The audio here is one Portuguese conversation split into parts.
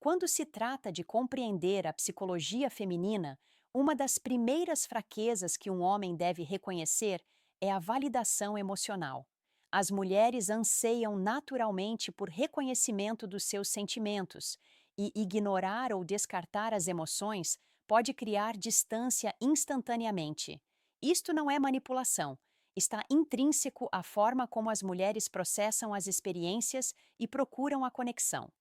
Quando se trata de compreender a psicologia feminina, uma das primeiras fraquezas que um homem deve reconhecer é a validação emocional. As mulheres anseiam naturalmente por reconhecimento dos seus sentimentos, e ignorar ou descartar as emoções pode criar distância instantaneamente. Isto não é manipulação, está intrínseco à forma como as mulheres processam as experiências e procuram a conexão.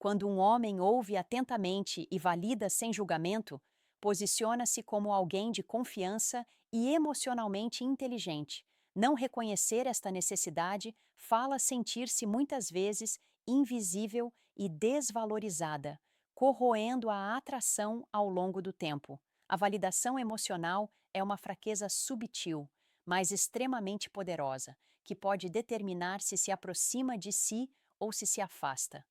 Quando um homem ouve atentamente e valida sem julgamento, posiciona-se como alguém de confiança e emocionalmente inteligente. Não reconhecer esta necessidade fala sentir-se muitas vezes invisível e desvalorizada, corroendo a atração ao longo do tempo. A validação emocional é uma fraqueza subtil, mas extremamente poderosa, que pode determinar se aproxima de si ou se afasta.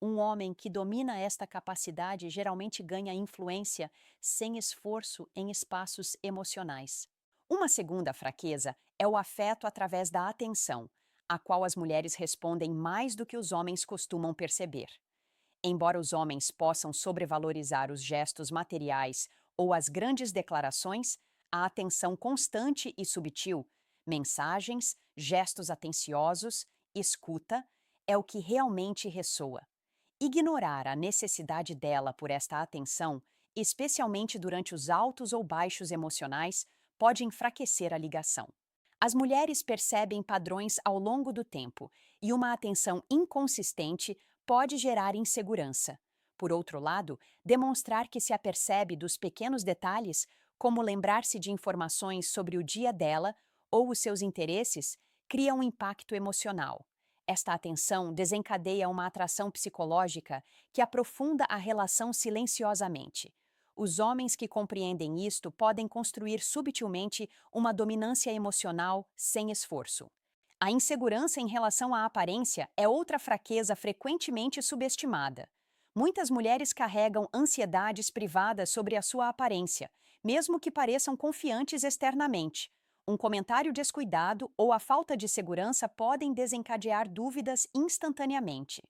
Um homem que domina esta capacidade geralmente ganha influência sem esforço em espaços emocionais. Uma segunda fraqueza é o afeto através da atenção, a qual as mulheres respondem mais do que os homens costumam perceber. Embora os homens possam sobrevalorizar os gestos materiais ou as grandes declarações, a atenção constante e subtil, mensagens, gestos atenciosos, escuta, é o que realmente ressoa. Ignorar a necessidade dela por esta atenção, especialmente durante os altos ou baixos emocionais, pode enfraquecer a ligação. As mulheres percebem padrões ao longo do tempo e uma atenção inconsistente pode gerar insegurança. Por outro lado, demonstrar que se apercebe dos pequenos detalhes, como lembrar-se de informações sobre o dia dela ou os seus interesses, cria um impacto emocional. Esta atenção desencadeia uma atração psicológica que aprofunda a relação silenciosamente. Os homens que compreendem isto podem construir subtilmente uma dominância emocional sem esforço. A insegurança em relação à aparência é outra fraqueza frequentemente subestimada. Muitas mulheres carregam ansiedades privadas sobre a sua aparência, mesmo que pareçam confiantes externamente. Um comentário descuidado ou a falta de segurança podem desencadear dúvidas instantaneamente.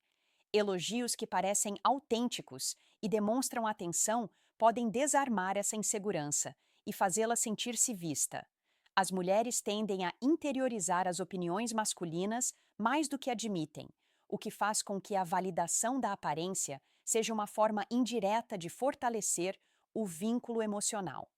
Elogios que parecem autênticos e demonstram atenção podem desarmar essa insegurança e fazê-la sentir-se vista. As mulheres tendem a interiorizar as opiniões masculinas mais do que admitem, o que faz com que a validação da aparência seja uma forma indireta de fortalecer o vínculo emocional.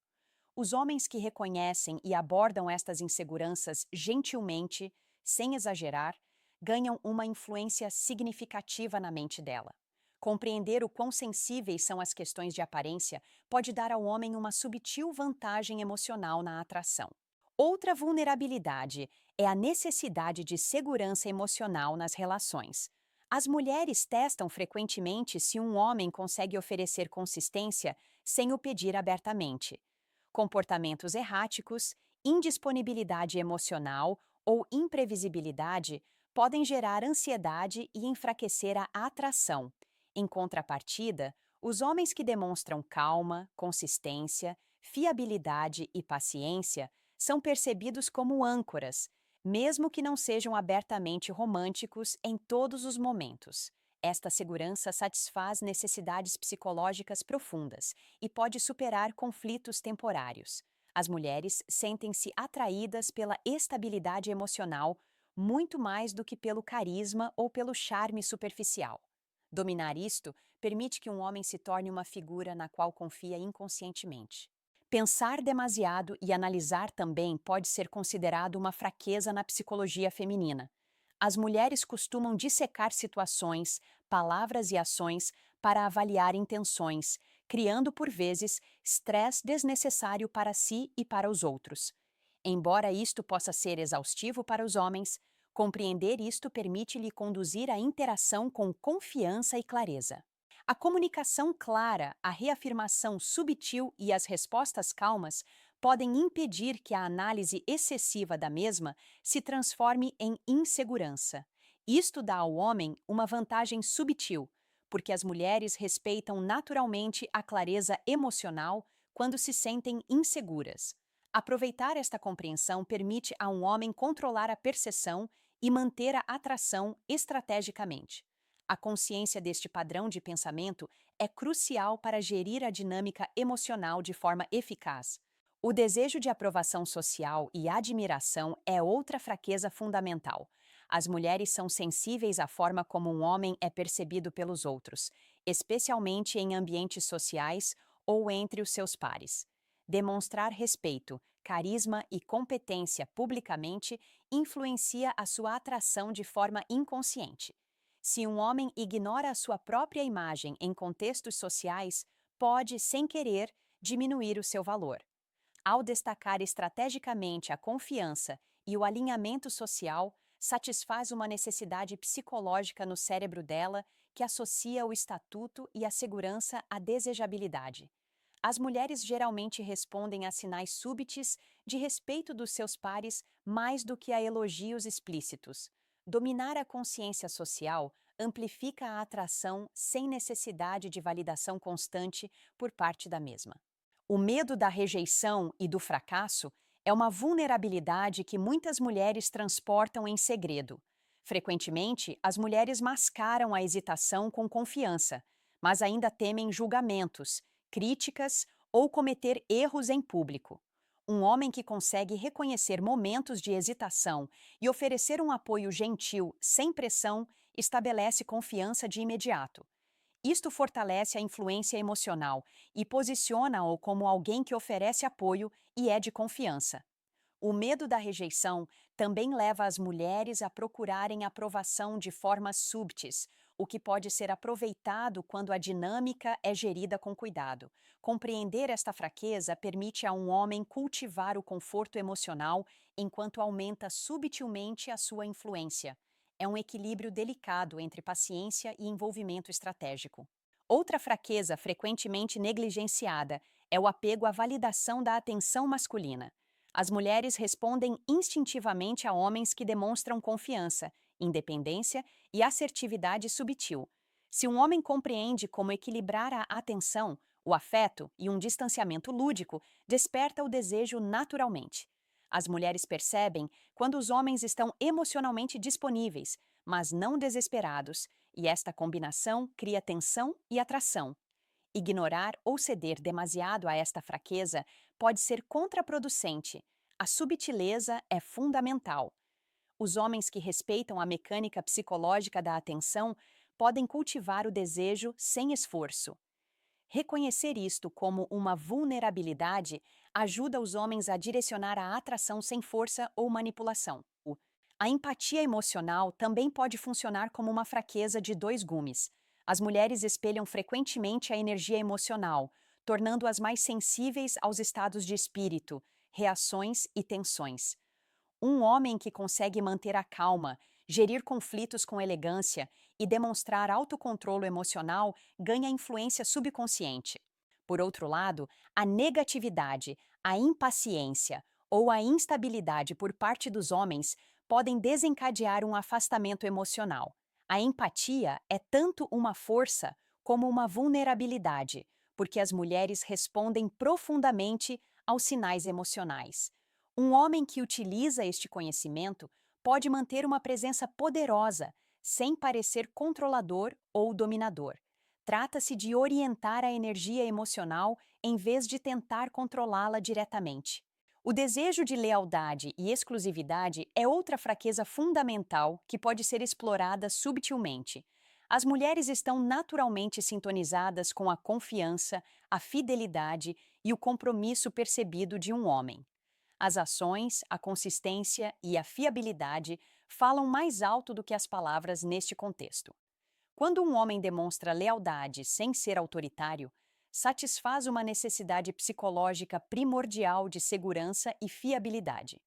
Os homens que reconhecem e abordam estas inseguranças gentilmente, sem exagerar, ganham uma influência significativa na mente dela. Compreender o quão sensíveis são as questões de aparência pode dar ao homem uma subtil vantagem emocional na atração. Outra vulnerabilidade é a necessidade de segurança emocional nas relações. As mulheres testam frequentemente se um homem consegue oferecer consistência sem o pedir abertamente. Comportamentos erráticos, indisponibilidade emocional ou imprevisibilidade podem gerar ansiedade e enfraquecer a atração. Em contrapartida, os homens que demonstram calma, consistência, fiabilidade e paciência são percebidos como âncoras, mesmo que não sejam abertamente românticos em todos os momentos. Esta segurança satisfaz necessidades psicológicas profundas e pode superar conflitos temporários. As mulheres sentem-se atraídas pela estabilidade emocional muito mais do que pelo carisma ou pelo charme superficial. Dominar isto permite que um homem se torne uma figura na qual confia inconscientemente. Pensar demasiado e analisar também pode ser considerado uma fraqueza na psicologia feminina. As mulheres costumam dissecar situações, palavras e ações para avaliar intenções, criando por vezes estresse desnecessário para si e para os outros. Embora isto possa ser exaustivo para os homens, compreender isto permite-lhe conduzir a interação com confiança e clareza. A comunicação clara, a reafirmação subtil e as respostas calmas podem impedir que a análise excessiva da mesma se transforme em insegurança. Isto dá ao homem uma vantagem subtil, porque as mulheres respeitam naturalmente a clareza emocional quando se sentem inseguras. Aproveitar esta compreensão permite a um homem controlar a percepção e manter a atração estrategicamente. A consciência deste padrão de pensamento é crucial para gerir a dinâmica emocional de forma eficaz. O desejo de aprovação social e admiração é outra fraqueza fundamental. As mulheres são sensíveis à forma como um homem é percebido pelos outros, especialmente em ambientes sociais ou entre os seus pares. Demonstrar respeito, carisma e competência publicamente influencia a sua atração de forma inconsciente. Se um homem ignora a sua própria imagem em contextos sociais, pode, sem querer, diminuir o seu valor. Ao destacar estrategicamente a confiança e o alinhamento social, satisfaz uma necessidade psicológica no cérebro dela que associa o estatuto e a segurança à desejabilidade. As mulheres geralmente respondem a sinais súbitos de respeito dos seus pares mais do que a elogios explícitos. Dominar a consciência social amplifica a atração sem necessidade de validação constante por parte da mesma. O medo da rejeição e do fracasso é uma vulnerabilidade que muitas mulheres transportam em segredo. Frequentemente, as mulheres mascaram a hesitação com confiança, mas ainda temem julgamentos, críticas ou cometer erros em público. Um homem que consegue reconhecer momentos de hesitação e oferecer um apoio gentil, sem pressão, estabelece confiança de imediato. Isto fortalece a influência emocional e posiciona-o como alguém que oferece apoio e é de confiança. O medo da rejeição também leva as mulheres a procurarem aprovação de formas súbitas, o que pode ser aproveitado quando a dinâmica é gerida com cuidado. Compreender esta fraqueza permite a um homem cultivar o conforto emocional enquanto aumenta subtilmente a sua influência. É um equilíbrio delicado entre paciência e envolvimento estratégico. Outra fraqueza frequentemente negligenciada é o apego à validação da atenção masculina. As mulheres respondem instintivamente a homens que demonstram confiança, independência e assertividade subtil. Se um homem compreende como equilibrar a atenção, o afeto e um distanciamento lúdico, desperta o desejo naturalmente. As mulheres percebem quando os homens estão emocionalmente disponíveis, mas não desesperados, e esta combinação cria tensão e atração. Ignorar ou ceder demasiado a esta fraqueza pode ser contraproducente. A subtileza é fundamental. Os homens que respeitam a mecânica psicológica da atenção podem cultivar o desejo sem esforço. Reconhecer isto como uma vulnerabilidade ajuda os homens a direcionar a atração sem força ou manipulação. A empatia emocional também pode funcionar como uma fraqueza de dois gumes. As mulheres espelham frequentemente a energia emocional, tornando-as mais sensíveis aos estados de espírito, reações e tensões. Um homem que consegue manter a calma, gerir conflitos com elegância e demonstrar autocontrole emocional ganha influência subconsciente. Por outro lado, a negatividade, a impaciência ou a instabilidade por parte dos homens podem desencadear um afastamento emocional. A empatia é tanto uma força como uma vulnerabilidade, porque as mulheres respondem profundamente aos sinais emocionais. Um homem que utiliza este conhecimento pode manter uma presença poderosa, sem parecer controlador ou dominador. Trata-se de orientar a energia emocional em vez de tentar controlá-la diretamente. O desejo de lealdade e exclusividade é outra fraqueza fundamental que pode ser explorada subtilmente. As mulheres estão naturalmente sintonizadas com a confiança, a fidelidade e o compromisso percebido de um homem. As ações, a consistência e a fiabilidade falam mais alto do que as palavras neste contexto. Quando um homem demonstra lealdade sem ser autoritário, satisfaz uma necessidade psicológica primordial de segurança e fiabilidade.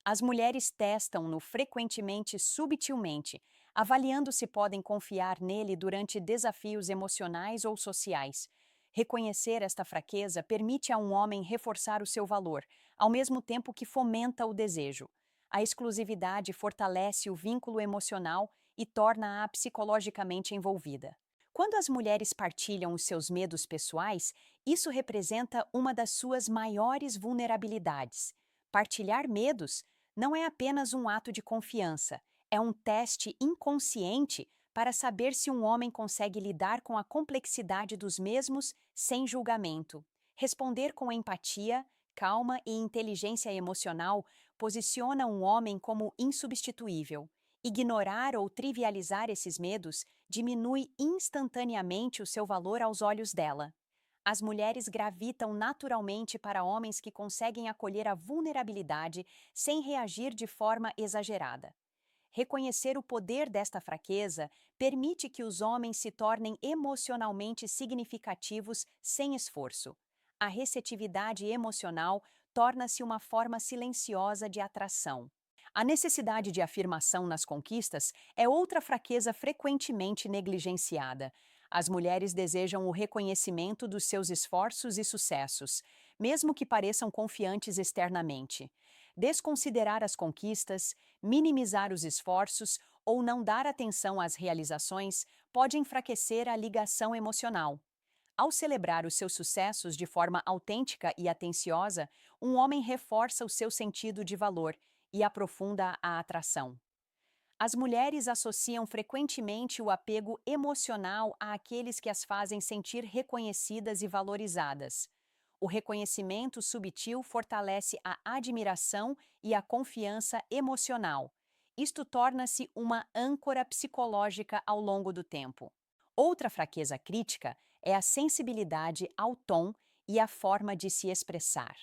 As mulheres testam-no frequentemente subtilmente, avaliando se podem confiar nele durante desafios emocionais ou sociais. Reconhecer esta fraqueza permite a um homem reforçar o seu valor, ao mesmo tempo que fomenta o desejo. A exclusividade fortalece o vínculo emocional e torna-a psicologicamente envolvida. Quando as mulheres partilham os seus medos pessoais, isso representa uma das suas maiores vulnerabilidades. Partilhar medos não é apenas um ato de confiança, é um teste inconsciente para saber se um homem consegue lidar com a complexidade dos mesmos sem julgamento. Responder com empatia, calma e inteligência emocional posiciona um homem como insubstituível. Ignorar ou trivializar esses medos diminui instantaneamente o seu valor aos olhos dela. As mulheres gravitam naturalmente para homens que conseguem acolher a vulnerabilidade sem reagir de forma exagerada. Reconhecer o poder desta fraqueza permite que os homens se tornem emocionalmente significativos sem esforço. A receptividade emocional torna-se uma forma silenciosa de atração. A necessidade de afirmação nas conquistas é outra fraqueza frequentemente negligenciada. As mulheres desejam o reconhecimento dos seus esforços e sucessos, mesmo que pareçam confiantes externamente. Desconsiderar as conquistas, minimizar os esforços ou não dar atenção às realizações pode enfraquecer a ligação emocional. Ao celebrar os seus sucessos de forma autêntica e atenciosa, um homem reforça o seu sentido de valor e aprofunda a atração. As mulheres associam frequentemente o apego emocional àqueles que as fazem sentir reconhecidas e valorizadas. O reconhecimento subtil fortalece a admiração e a confiança emocional. Isto torna-se uma âncora psicológica ao longo do tempo. Outra fraqueza crítica é a sensibilidade ao tom e à forma de se expressar.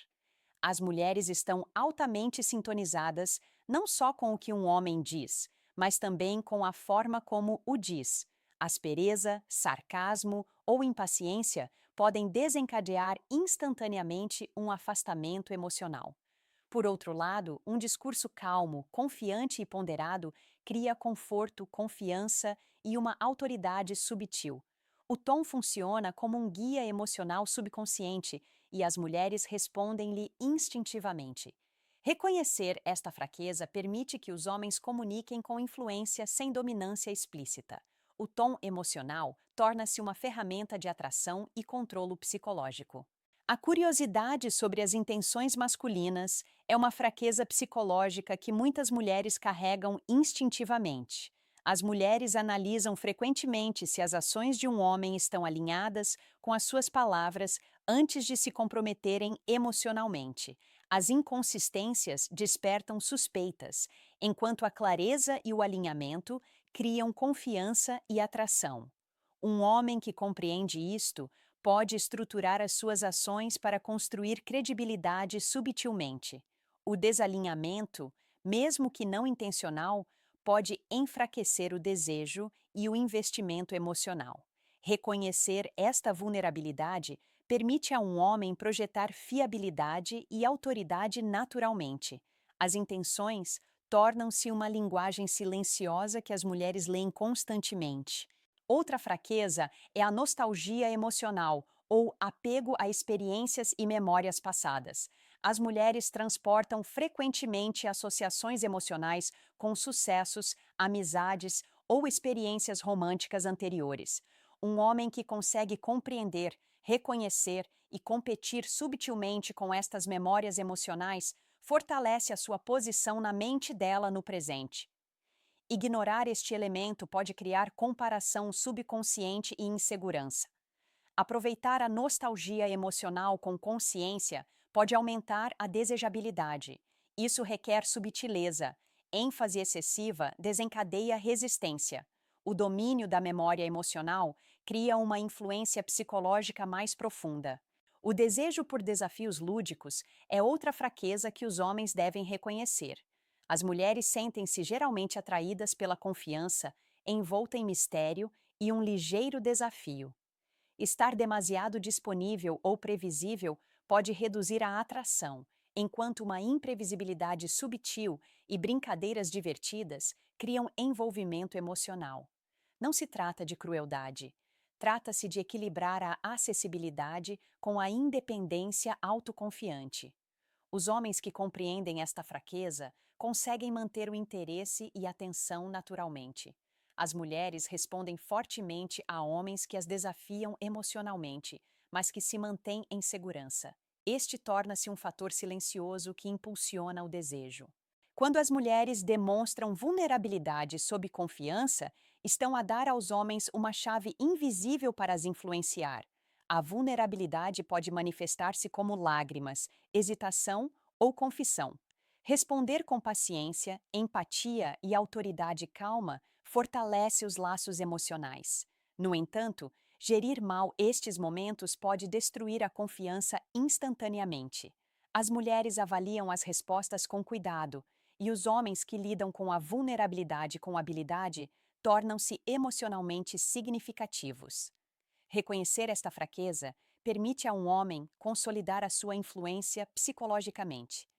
As mulheres estão altamente sintonizadas não só com o que um homem diz, mas também com a forma como o diz. Aspereza, sarcasmo ou impaciência podem desencadear instantaneamente um afastamento emocional. Por outro lado, um discurso calmo, confiante e ponderado cria conforto, confiança e uma autoridade subtil. O tom funciona como um guia emocional subconsciente e as mulheres respondem-lhe instintivamente. Reconhecer esta fraqueza permite que os homens comuniquem com influência sem dominância explícita. O tom emocional torna-se uma ferramenta de atração e controlo psicológico. A curiosidade sobre as intenções masculinas é uma fraqueza psicológica que muitas mulheres carregam instintivamente. As mulheres analisam frequentemente se as ações de um homem estão alinhadas com as suas palavras antes de se comprometerem emocionalmente. As inconsistências despertam suspeitas, enquanto a clareza e o alinhamento criam confiança e atração. Um homem que compreende isto pode estruturar as suas ações para construir credibilidade subtilmente. O desalinhamento, mesmo que não intencional, pode enfraquecer o desejo e o investimento emocional. Reconhecer esta vulnerabilidade permite a um homem projetar fiabilidade e autoridade naturalmente. As intenções tornam-se uma linguagem silenciosa que as mulheres leem constantemente. Outra fraqueza é a nostalgia emocional ou apego a experiências e memórias passadas. As mulheres transportam frequentemente associações emocionais com sucessos, amizades ou experiências românticas anteriores. Um homem que consegue compreender, reconhecer e competir subtilmente com estas memórias emocionais fortalece a sua posição na mente dela no presente. Ignorar este elemento pode criar comparação subconsciente e insegurança. Aproveitar a nostalgia emocional com consciência pode aumentar a desejabilidade. Isso requer subtileza. Ênfase excessiva desencadeia resistência. O domínio da memória emocional cria uma influência psicológica mais profunda. O desejo por desafios lúdicos é outra fraqueza que os homens devem reconhecer. As mulheres sentem-se geralmente atraídas pela confiança, envolta em mistério e um ligeiro desafio. Estar demasiado disponível ou previsível pode reduzir a atração, enquanto uma imprevisibilidade subtil e brincadeiras divertidas criam envolvimento emocional. Não se trata de crueldade. Trata-se de equilibrar a acessibilidade com a independência autoconfiante. Os homens que compreendem esta fraqueza conseguem manter o interesse e atenção naturalmente. As mulheres respondem fortemente a homens que as desafiam emocionalmente, mas que se mantêm em segurança. Este torna-se um fator silencioso que impulsiona o desejo. Quando as mulheres demonstram vulnerabilidade sob confiança, estão a dar aos homens uma chave invisível para as influenciar. A vulnerabilidade pode manifestar-se como lágrimas, hesitação ou confissão. Responder com paciência, empatia e autoridade calma fortalece os laços emocionais. No entanto, gerir mal estes momentos pode destruir a confiança instantaneamente. As mulheres avaliam as respostas com cuidado, e os homens que lidam com a vulnerabilidade com habilidade tornam-se emocionalmente significativos. Reconhecer esta fraqueza permite a um homem consolidar a sua influência psicologicamente.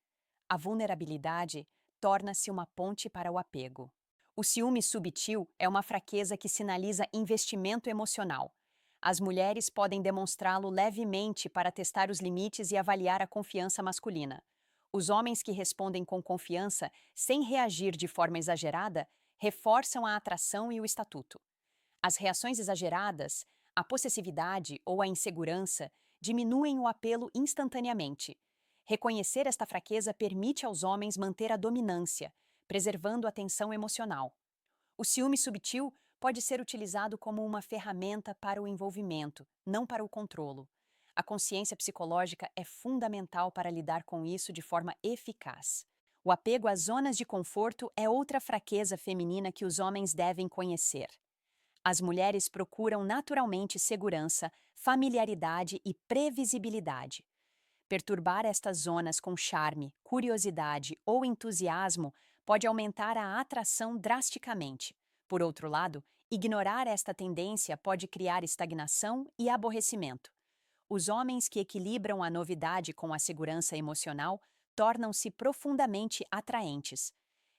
A vulnerabilidade torna-se uma ponte para o apego. O ciúme subtil é uma fraqueza que sinaliza investimento emocional. As mulheres podem demonstrá-lo levemente para testar os limites e avaliar a confiança masculina. Os homens que respondem com confiança, sem reagir de forma exagerada, reforçam a atração e o estatuto. As reações exageradas, a possessividade ou a insegurança diminuem o apelo instantaneamente. Reconhecer esta fraqueza permite aos homens manter a dominância, preservando a tensão emocional. O ciúme subtil pode ser utilizado como uma ferramenta para o envolvimento, não para o controlo. A consciência psicológica é fundamental para lidar com isso de forma eficaz. O apego às zonas de conforto é outra fraqueza feminina que os homens devem conhecer. As mulheres procuram naturalmente segurança, familiaridade e previsibilidade. Perturbar estas zonas com charme, curiosidade ou entusiasmo pode aumentar a atração drasticamente. Por outro lado, ignorar esta tendência pode criar estagnação e aborrecimento. Os homens que equilibram a novidade com a segurança emocional tornam-se profundamente atraentes.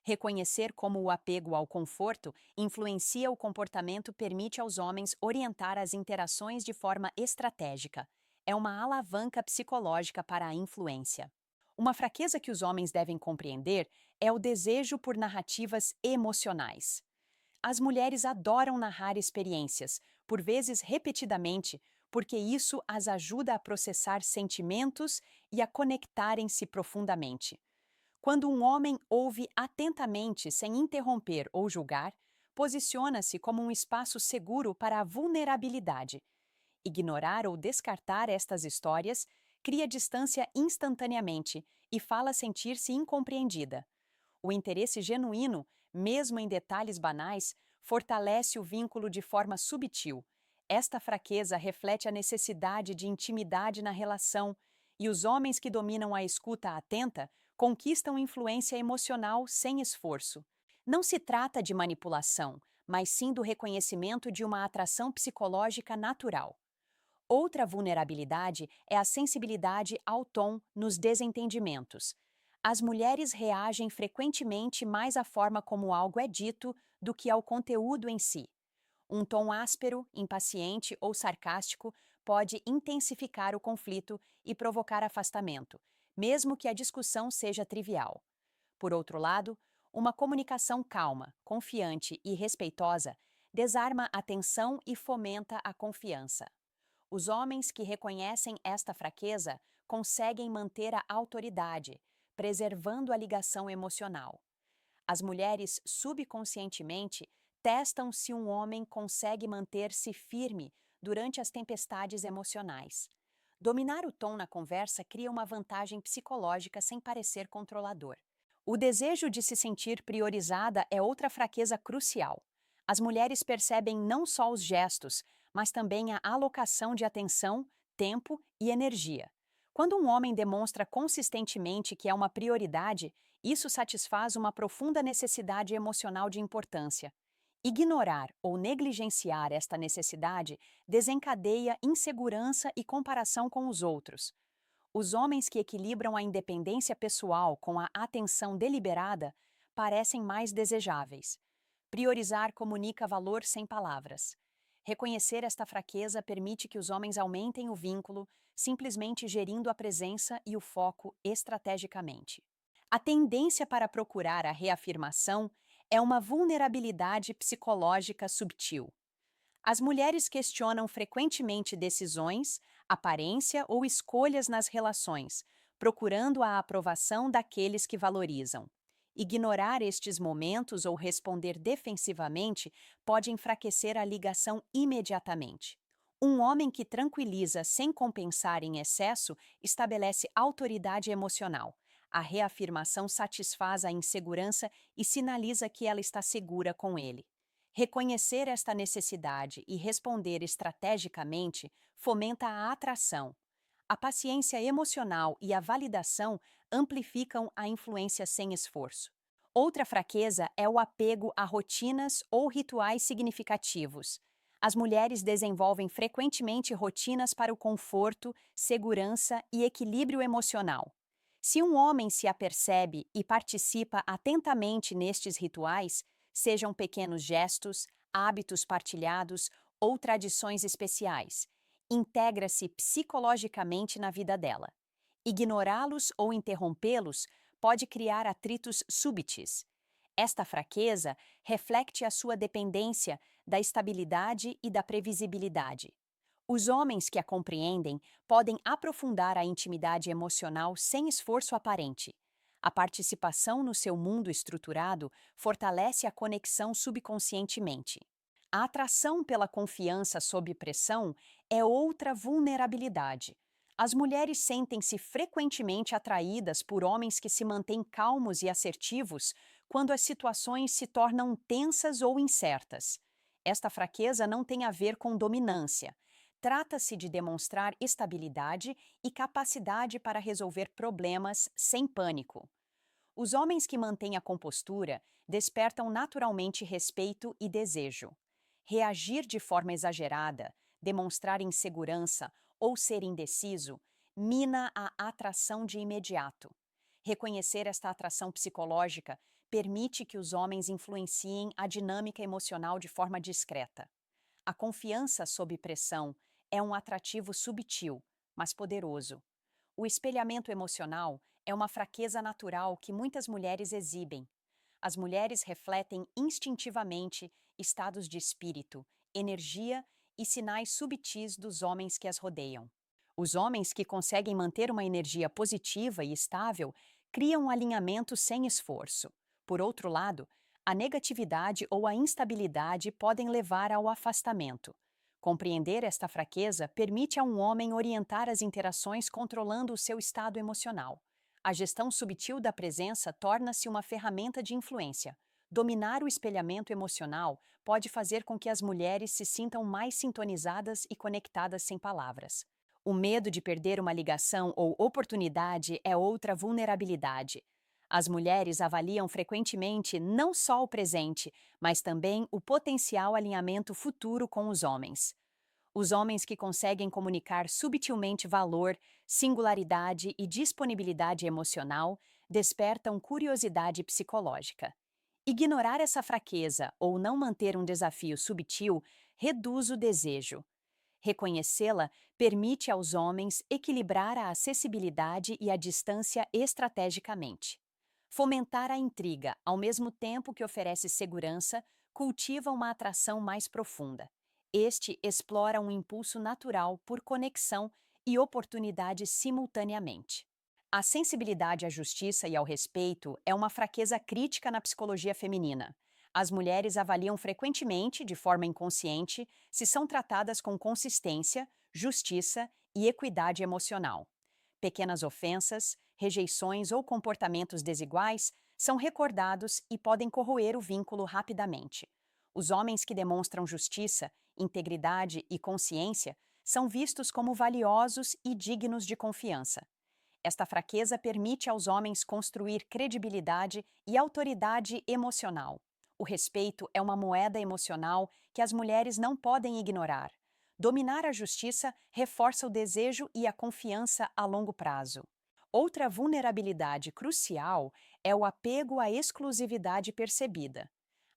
Reconhecer como o apego ao conforto influencia o comportamento permite aos homens orientar as interações de forma estratégica. É uma alavanca psicológica para a influência. Uma fraqueza que os homens devem compreender é o desejo por narrativas emocionais. As mulheres adoram narrar experiências, por vezes repetidamente, porque isso as ajuda a processar sentimentos e a conectarem-se profundamente. Quando um homem ouve atentamente, sem interromper ou julgar, posiciona-se como um espaço seguro para a vulnerabilidade. Ignorar ou descartar estas histórias cria distância instantaneamente e fala sentir-se incompreendida. O interesse genuíno, mesmo em detalhes banais, fortalece o vínculo de forma subtil. Esta fraqueza reflete a necessidade de intimidade na relação, e os homens que dominam a escuta atenta conquistam influência emocional sem esforço. Não se trata de manipulação, mas sim do reconhecimento de uma atração psicológica natural. Outra vulnerabilidade é a sensibilidade ao tom nos desentendimentos. As mulheres reagem frequentemente mais à forma como algo é dito do que ao conteúdo em si. Um tom áspero, impaciente ou sarcástico pode intensificar o conflito e provocar afastamento, mesmo que a discussão seja trivial. Por outro lado, uma comunicação calma, confiante e respeitosa desarma a tensão e fomenta a confiança. Os homens que reconhecem esta fraqueza conseguem manter a autoridade, preservando a ligação emocional. As mulheres subconscientemente testam se um homem consegue manter-se firme durante as tempestades emocionais. Dominar o tom na conversa cria uma vantagem psicológica sem parecer controlador. O desejo de se sentir priorizada é outra fraqueza crucial. As mulheres percebem não só os gestos, mas também a alocação de atenção, tempo e energia. Quando um homem demonstra consistentemente que é uma prioridade, isso satisfaz uma profunda necessidade emocional de importância. Ignorar ou negligenciar esta necessidade desencadeia insegurança e comparação com os outros. Os homens que equilibram a independência pessoal com a atenção deliberada parecem mais desejáveis. Priorizar comunica valor sem palavras. Reconhecer esta fraqueza permite que os homens aumentem o vínculo, simplesmente gerindo a presença e o foco estrategicamente. A tendência para procurar a reafirmação é uma vulnerabilidade psicológica subtil. As mulheres questionam frequentemente decisões, aparência ou escolhas nas relações, procurando a aprovação daqueles que valorizam. Ignorar estes momentos ou responder defensivamente pode enfraquecer a ligação imediatamente. Um homem que tranquiliza sem compensar em excesso estabelece autoridade emocional. A reafirmação satisfaz a insegurança e sinaliza que ela está segura com ele. Reconhecer esta necessidade e responder estrategicamente fomenta a atração. A paciência emocional e a validação amplificam a influência sem esforço. Outra fraqueza é o apego a rotinas ou rituais significativos. As mulheres desenvolvem frequentemente rotinas para o conforto, segurança e equilíbrio emocional. Se um homem se apercebe e participa atentamente nestes rituais, sejam pequenos gestos, hábitos partilhados ou tradições especiais, integra-se psicologicamente na vida dela. Ignorá-los ou interrompê-los pode criar atritos súbitos. Esta fraqueza reflete a sua dependência da estabilidade e da previsibilidade. Os homens que a compreendem podem aprofundar a intimidade emocional sem esforço aparente. A participação no seu mundo estruturado fortalece a conexão subconscientemente. A atração pela confiança sob pressão é outra vulnerabilidade. As mulheres sentem-se frequentemente atraídas por homens que se mantêm calmos e assertivos quando as situações se tornam tensas ou incertas. Esta fraqueza não tem a ver com dominância. Trata-se de demonstrar estabilidade e capacidade para resolver problemas sem pânico. Os homens que mantêm a compostura despertam naturalmente respeito e desejo. Reagir de forma exagerada, demonstrar insegurança ou ser indeciso mina a atração de imediato. Reconhecer esta atração psicológica permite que os homens influenciem a dinâmica emocional de forma discreta. A confiança sob pressão é um atrativo subtil, mas poderoso. O espelhamento emocional é uma fraqueza natural que muitas mulheres exibem. As mulheres refletem instintivamente estados de espírito, energia e sinais subtis dos homens que as rodeiam. Os homens que conseguem manter uma energia positiva e estável criam um alinhamento sem esforço. Por outro lado, a negatividade ou a instabilidade podem levar ao afastamento. Compreender esta fraqueza permite a um homem orientar as interações controlando o seu estado emocional. A gestão subtil da presença torna-se uma ferramenta de influência. Dominar o espelhamento emocional pode fazer com que as mulheres se sintam mais sintonizadas e conectadas sem palavras. O medo de perder uma ligação ou oportunidade é outra vulnerabilidade. As mulheres avaliam frequentemente não só o presente, mas também o potencial alinhamento futuro com os homens. Os homens que conseguem comunicar subtilmente valor, singularidade e disponibilidade emocional despertam curiosidade psicológica. Ignorar essa fraqueza ou não manter um desafio subtil reduz o desejo. Reconhecê-la permite aos homens equilibrar a acessibilidade e a distância estrategicamente. Fomentar a intriga, ao mesmo tempo que oferece segurança, cultiva uma atração mais profunda. Este explora um impulso natural por conexão e oportunidade simultaneamente. A sensibilidade à justiça e ao respeito é uma fraqueza crítica na psicologia feminina. As mulheres avaliam frequentemente, de forma inconsciente, se são tratadas com consistência, justiça e equidade emocional. Pequenas ofensas, rejeições ou comportamentos desiguais são recordados e podem corroer o vínculo rapidamente. Os homens que demonstram justiça, integridade e consciência são vistos como valiosos e dignos de confiança. Esta fraqueza permite aos homens construir credibilidade e autoridade emocional. O respeito é uma moeda emocional que as mulheres não podem ignorar. Dominar a justiça reforça o desejo e a confiança a longo prazo. Outra vulnerabilidade crucial é o apego à exclusividade percebida.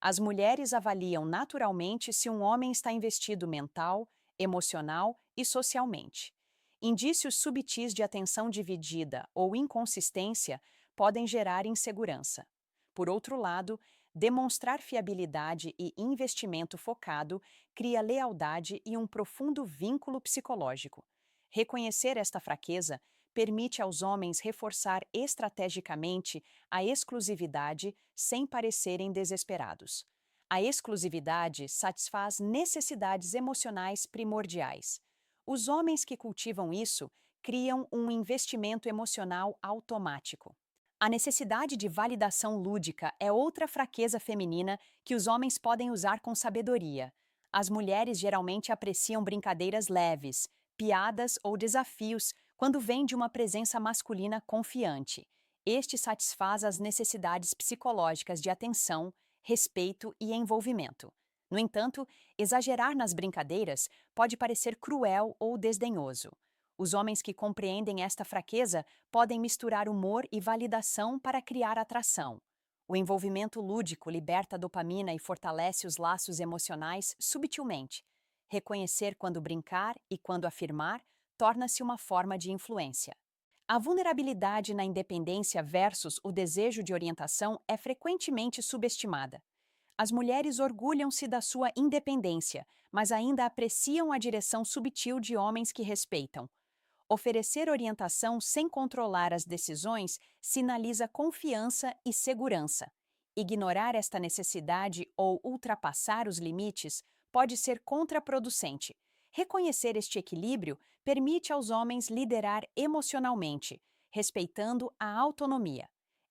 As mulheres avaliam naturalmente se um homem está investido mental, emocional e socialmente. Indícios subtis de atenção dividida ou inconsistência podem gerar insegurança. Por outro lado, demonstrar fiabilidade e investimento focado cria lealdade e um profundo vínculo psicológico. Reconhecer esta fraqueza permite aos homens reforçar estrategicamente a exclusividade sem parecerem desesperados. A exclusividade satisfaz necessidades emocionais primordiais. Os homens que cultivam isso criam um investimento emocional automático. A necessidade de validação lúdica é outra fraqueza feminina que os homens podem usar com sabedoria. As mulheres geralmente apreciam brincadeiras leves, piadas ou desafios quando vêm de uma presença masculina confiante. Este satisfaz as necessidades psicológicas de atenção, respeito e envolvimento. No entanto, exagerar nas brincadeiras pode parecer cruel ou desdenhoso. Os homens que compreendem esta fraqueza podem misturar humor e validação para criar atração. O envolvimento lúdico liberta dopamina e fortalece os laços emocionais subtilmente. Reconhecer quando brincar e quando afirmar torna-se uma forma de influência. A vulnerabilidade na independência versus o desejo de orientação é frequentemente subestimada. As mulheres orgulham-se da sua independência, mas ainda apreciam a direção subtil de homens que respeitam. Oferecer orientação sem controlar as decisões sinaliza confiança e segurança. Ignorar esta necessidade ou ultrapassar os limites pode ser contraproducente. Reconhecer este equilíbrio permite aos homens liderar emocionalmente, respeitando a autonomia.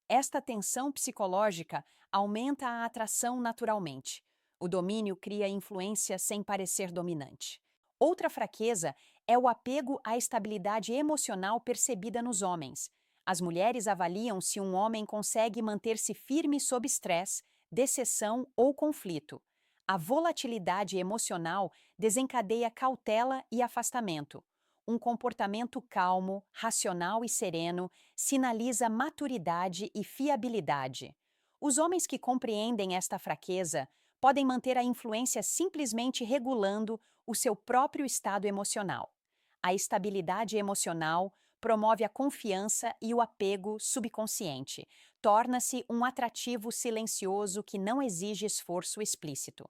Esta tensão psicológica aumenta a atração naturalmente. O domínio cria influência sem parecer dominante. Outra fraqueza é o apego à estabilidade emocional percebida nos homens. As mulheres avaliam se um homem consegue manter-se firme sob estresse, decepção ou conflito. A volatilidade emocional desencadeia cautela e afastamento. Um comportamento calmo, racional e sereno sinaliza maturidade e fiabilidade. Os homens que compreendem esta fraqueza podem manter a influência simplesmente regulando o seu próprio estado emocional. A estabilidade emocional promove a confiança e o apego subconsciente. Torna-se um atrativo silencioso que não exige esforço explícito.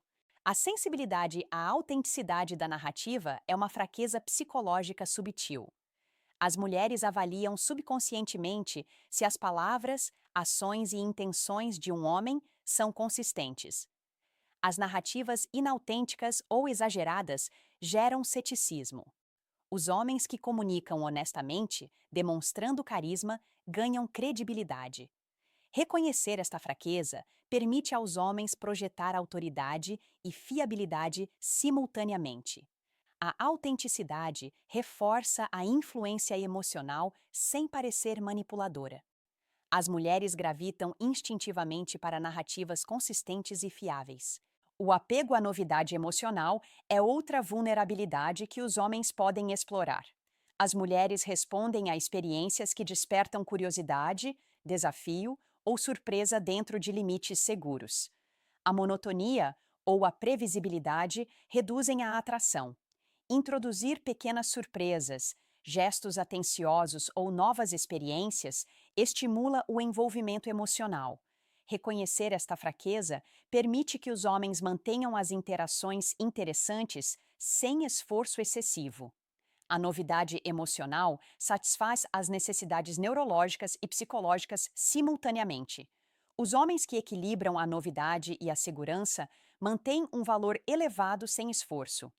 A sensibilidade à autenticidade da narrativa é uma fraqueza psicológica subtil. As mulheres avaliam subconscientemente se as palavras, ações e intenções de um homem são consistentes. As narrativas inautênticas ou exageradas geram ceticismo. Os homens que comunicam honestamente, demonstrando carisma, ganham credibilidade. Reconhecer esta fraqueza permite aos homens projetar autoridade e fiabilidade simultaneamente. A autenticidade reforça a influência emocional sem parecer manipuladora. As mulheres gravitam instintivamente para narrativas consistentes e fiáveis. O apego à novidade emocional é outra vulnerabilidade que os homens podem explorar. As mulheres respondem a experiências que despertam curiosidade, desafio ou surpresa dentro de limites seguros. A monotonia ou a previsibilidade reduzem a atração. Introduzir pequenas surpresas, gestos atenciosos ou novas experiências estimula o envolvimento emocional. Reconhecer esta fraqueza permite que os homens mantenham as interações interessantes sem esforço excessivo. A novidade emocional satisfaz as necessidades neurológicas e psicológicas simultaneamente. Os homens que equilibram a novidade e a segurança mantêm um valor elevado sem esforço.